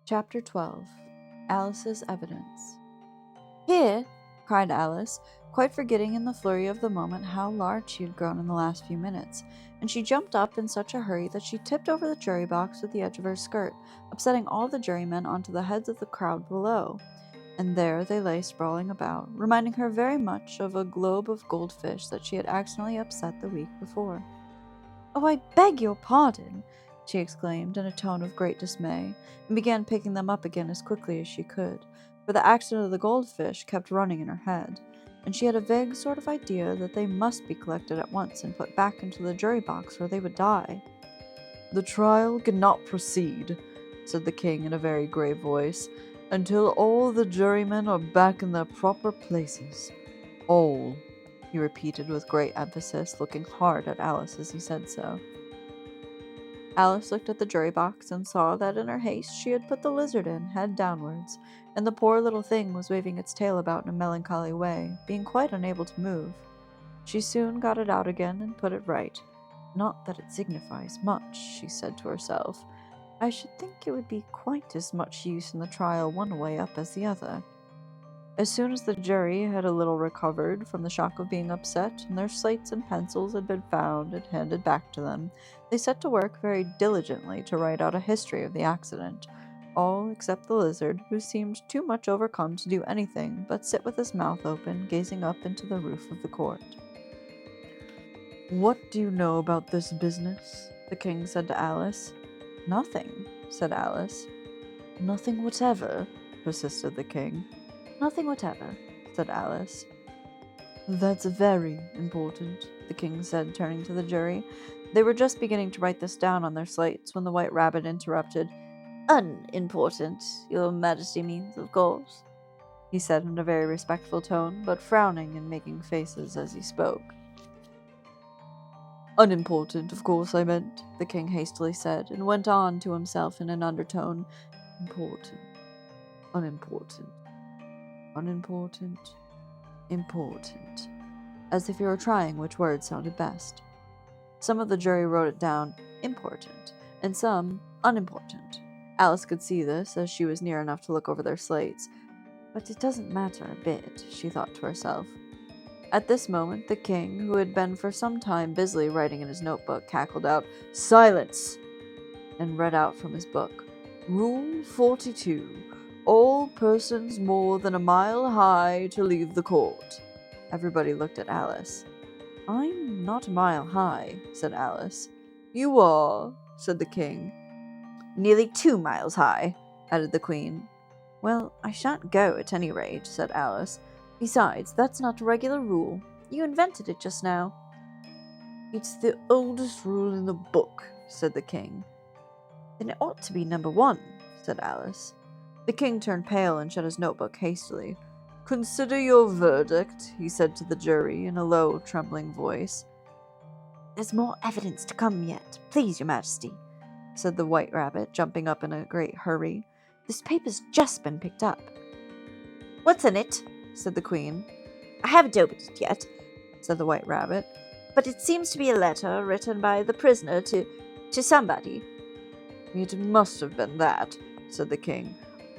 Chapter 12. Alice's Evidence. "Here!" cried Alice, quite forgetting in the flurry of the moment how large she had grown in the last few minutes, and she jumped up in such a hurry that she tipped over the jury box with the edge of her skirt, upsetting all the jurymen onto the heads of the crowd below. And there they lay sprawling about, reminding her very much of a globe of goldfish that she had accidentally upset the week before. "Oh, I beg your pardon!" she exclaimed in a tone of great dismay, and began picking them up again as quickly as she could, for the accident of the goldfish kept running in her head, and she had a vague sort of idea that they must be collected at once and put back into the jury box, or they would die. "The trial cannot proceed," said the king in a very grave voice, "until all the jurymen are back in their proper places. All," he repeated with great emphasis, looking hard at Alice as he said so. Alice looked at the jury box and saw that in her haste she had put the lizard in, head downwards, and the poor little thing was waving its tail about in a melancholy way, being quite unable to move. She soon got it out again and put it right. "Not that it signifies much," she said to herself. "I should think it would be quite as much use in the trial one way up as the other." As soon as the jury had a little recovered from the shock of being upset, and their slates and pencils had been found and handed back to them, they set to work very diligently to write out a history of the accident, all except the lizard, who seemed too much overcome to do anything but sit with his mouth open, gazing up into the roof of the court. "What do you know about this business?" the king said to Alice. "Nothing," said Alice. "Nothing whatever?" persisted the king. "Nothing whatever," said Alice. "That's very important," the king said, turning to the jury. They were just beginning to write this down on their slates when the White Rabbit interrupted. "Unimportant, your majesty means, of course," he said in a very respectful tone, but frowning and making faces as he spoke. "Unimportant, of course, I meant," the king hastily said, and went on to himself in an undertone. "Important, unimportant, unimportant, important," as if he were trying which word sounded best. Some of the jury wrote it down important, and some unimportant. Alice could see this, as she was near enough to look over their slates. "But it doesn't matter a bit," she thought to herself. At this moment, the king, who had been for some time busily writing in his notebook, cackled out, "Silence!" and read out from his book, "Rule 42. All persons more than a mile high to leave the court." Everybody looked at Alice. "I'm not a mile high," said Alice. "You are," said the king. "Nearly 2 miles high," added the queen. "Well, I shan't go at any rate," said Alice. "Besides, that's not a regular rule. You invented it just now." "It's the oldest rule in the book," said the king. "Then it ought to be number 1, said Alice. The king turned pale and shut his notebook hastily. "Consider your verdict," he said to the jury in a low, trembling voice. "There's more evidence to come yet, please, your majesty," said the White Rabbit, jumping up in a great hurry. "This paper's just been picked up." "What's in it?" said the queen. "I haven't opened it yet," said the White Rabbit, "but it seems to be a letter written by the prisoner to somebody." "It must have been that," said the king,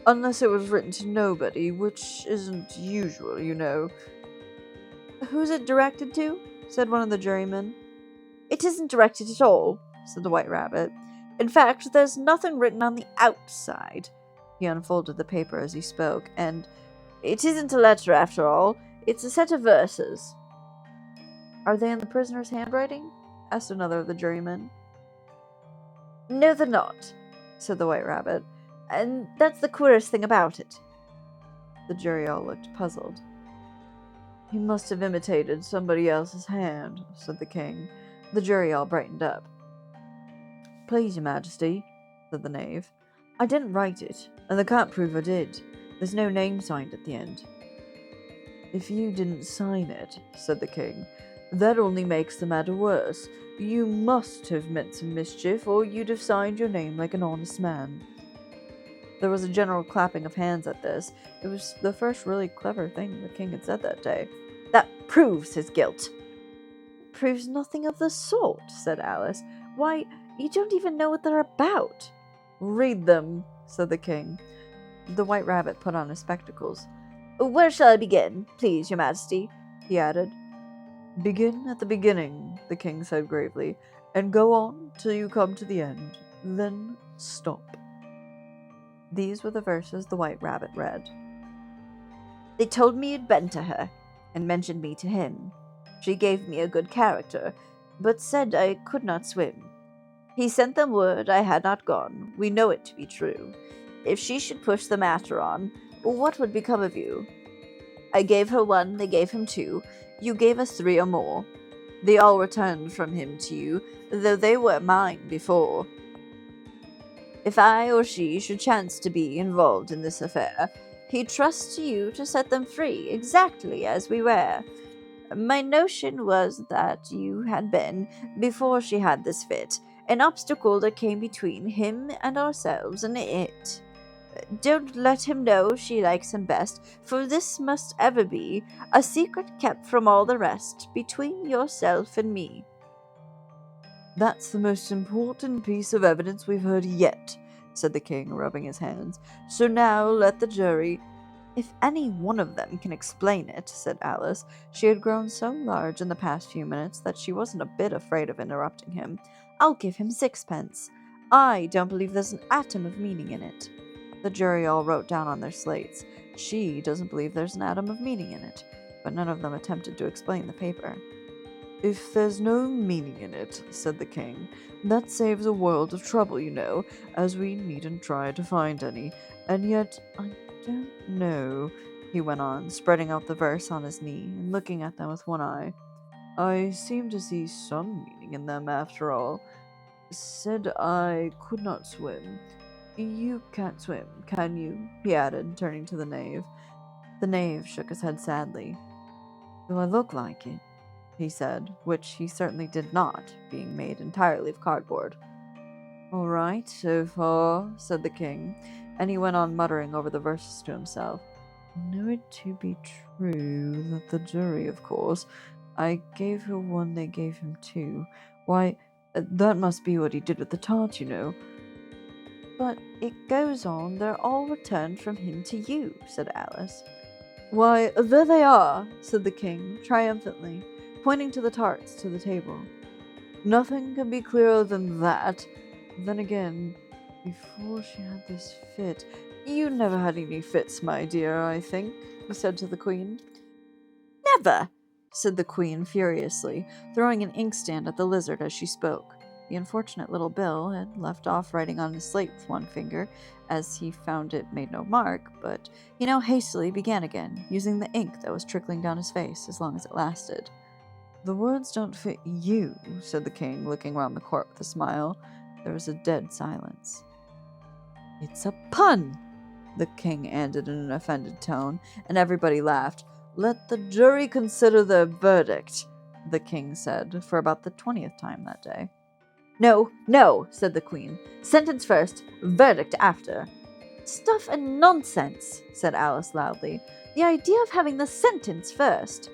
"unless it was written to nobody, which isn't usual, you know." "Who's it directed to?" said one of the jurymen. "It isn't directed at all," said the White Rabbit. "In fact, there's nothing written on the outside." He unfolded the paper as he spoke, and "it isn't a letter after all. It's a set of verses." "Are they in the prisoner's handwriting?" asked another of the jurymen. "No, they're not," said the White Rabbit, "and that's the queerest thing about it." The jury all looked puzzled. "He must have imitated somebody else's hand," said the king. The jury all brightened up. "Please, your majesty," said the knave, "I didn't write it, and they can't prove I did. There's no name signed at the end." "If you didn't sign it," said the king, "that only makes the matter worse. You must have meant some mischief, or you'd have signed your name like an honest man." There was a general clapping of hands at this. It was the first really clever thing the king had said that day. "That proves his guilt." "Proves nothing of the sort," said Alice. "Why, you don't even know what they're about." "Read them," said the king. The White Rabbit put on his spectacles. Where shall I begin, please, your majesty? He added. Begin at the beginning, the king said gravely, and go on till you come to the end. Then stop. These were the verses the White Rabbit read. They told me you'd been to her, and mentioned me to him. She gave me a good character, but said I could not swim. He sent them word I had not gone. We know it to be true. If she should push the matter on, what would become of you? I gave her 1, they gave him 2. You gave us 3 or more. They all returned from him to you, though they were mine before. If I or she should chance to be involved in this affair, he trusts to you to set them free, exactly as we were. My notion was that you had been, before she had this fit, an obstacle that came between him and ourselves and it. Don't let him know she likes him best, for this must ever be a secret kept from all the rest, between yourself and me. That's the most important piece of evidence we've heard yet, said the king, rubbing his hands. So now let the jury... If any one of them can explain it, said Alice. She had grown so large in the past few minutes that she wasn't a bit afraid of interrupting him. I'll give him 6pence. I don't believe there's an atom of meaning in it. The jury all wrote down on their slates. She doesn't believe there's an atom of meaning in it, but none of them attempted to explain the paper. If there's no meaning in it, said the king, that saves a world of trouble, you know, as we needn't try to find any. And yet, I don't know, he went on, spreading out the verse on his knee and looking at them with one eye. I seem to see some meaning in them after all. Said I could not swim. You can't swim, can you? He added, turning to the knave. The knave shook his head sadly. Do I look like it? He said, which he certainly did not, being made entirely of cardboard. All right, so far, said the king, and he went on muttering over the verses to himself. I know it to be true that the jury, of course, I gave her 1, they gave him 2. Why, that must be what he did with the tart, you know. But it goes on, they're all returned from him to you, said Alice. Why, there they are, said the king, triumphantly, pointing to the tarts to the table. Nothing can be clearer than that. Then again, before she had this fit... You never had any fits, my dear, I think, he said to the queen. Never, said the queen furiously, throwing an inkstand at the lizard as she spoke. The unfortunate little Bill had left off writing on his slate with one finger, as he found it made no mark, but he now hastily began again, using the ink that was trickling down his face as long as it lasted. The words don't fit you, said the king, looking round the court with a smile. There was a dead silence. It's a pun, the king added in an offended tone, and everybody laughed. Let the jury consider their verdict, the king said, for about the 20th time that day. No, no, said the queen. Sentence first, verdict after. Stuff and nonsense, said Alice loudly. The idea of having the sentence first.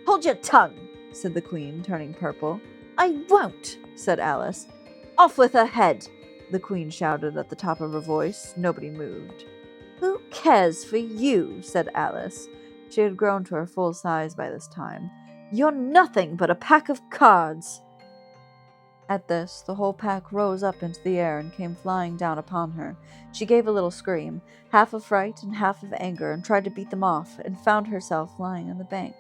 Hold your tongue, said the queen, turning purple. I won't, said Alice. Off with her head, the queen shouted at the top of her voice. Nobody moved. Who cares for you, said Alice. She had grown to her full size by this time. You're nothing but a pack of cards. At this, the whole pack rose up into the air and came flying down upon her. She gave a little scream, half of fright and half of anger, and tried to beat them off, and found herself lying on the bank,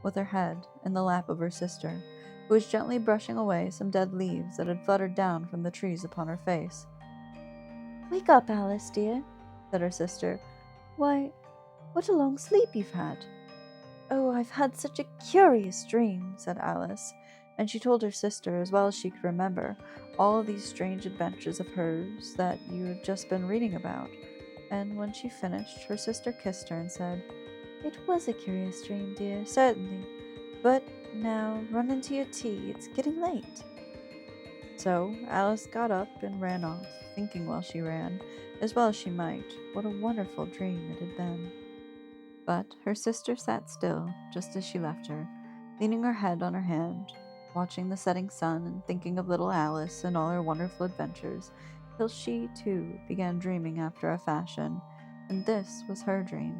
with her head in the lap of her sister, who was gently brushing away some dead leaves that had fluttered down from the trees upon her face. Wake up, Alice, dear, said her sister. Why, what a long sleep you've had. Oh, I've had such a curious dream, said Alice, and she told her sister, as well as she could remember, all these strange adventures of hers that you had just been reading about. And when she finished, her sister kissed her and said, It was a curious dream, dear, certainly. But now run into your tea, it's getting late. So Alice got up and ran off, thinking while she ran, as well as she might, what a wonderful dream it had been. But her sister sat still, just as she left her, leaning her head on her hand, watching the setting sun and thinking of little Alice and all her wonderful adventures, till she, too, began dreaming after a fashion, and this was her dream.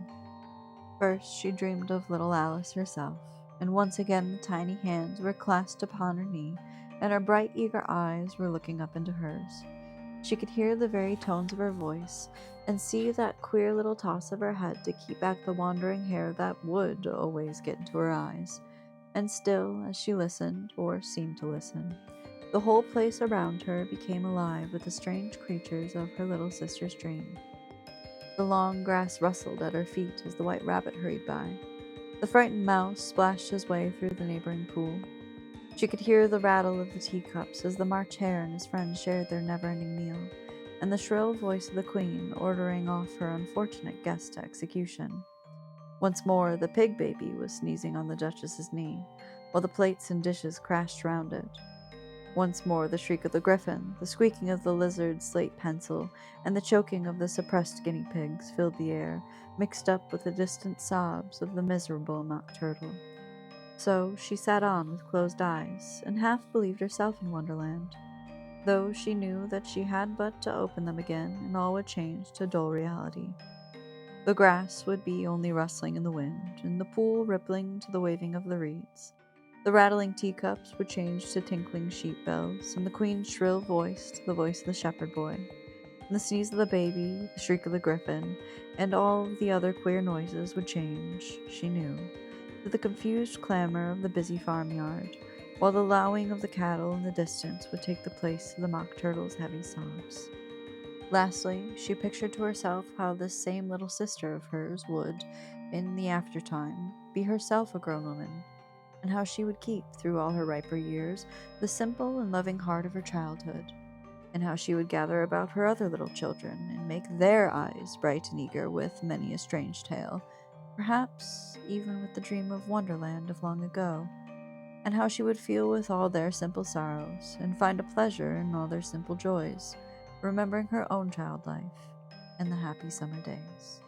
First she dreamed of little Alice herself, and once again the tiny hands were clasped upon her knee, and her bright, eager eyes were looking up into hers. She could hear the very tones of her voice, and see that queer little toss of her head to keep back the wandering hair that would always get into her eyes. And still, as she listened, or seemed to listen, the whole place around her became alive with the strange creatures of her little sister's dream. The long grass rustled at her feet as the white rabbit hurried by. The frightened mouse splashed his way through the neighboring pool. She could hear the rattle of the teacups as the March Hare and his friends shared their never-ending meal, and the shrill voice of the queen ordering off her unfortunate guest to execution. Once more, the pig baby was sneezing on the Duchess's knee, while the plates and dishes crashed round it. Once more, the shriek of the griffin, the squeaking of the lizard's slate pencil, and the choking of the suppressed guinea pigs filled the air, mixed up with the distant sobs of the miserable mock turtle. So she sat on with closed eyes, and half believed herself in Wonderland, though she knew that she had but to open them again, and all would change to dull reality. The grass would be only rustling in the wind, and the pool rippling to the waving of the reeds. The rattling teacups would change to tinkling sheep bells, and the queen's shrill voice to the voice of the shepherd boy. And the sneeze of the baby, the shriek of the griffin, and all of the other queer noises would change, she knew, to the confused clamor of the busy farmyard, while the lowing of the cattle in the distance would take the place of the mock turtle's heavy sobs. Lastly, she pictured to herself how this same little sister of hers would, in the aftertime, be herself a grown woman, and how she would keep, through all her riper years, the simple and loving heart of her childhood, and how she would gather about her other little children, and make their eyes bright and eager with many a strange tale, perhaps even with the dream of Wonderland of long ago, and how she would feel with all their simple sorrows, and find a pleasure in all their simple joys, remembering her own child life and the happy summer days.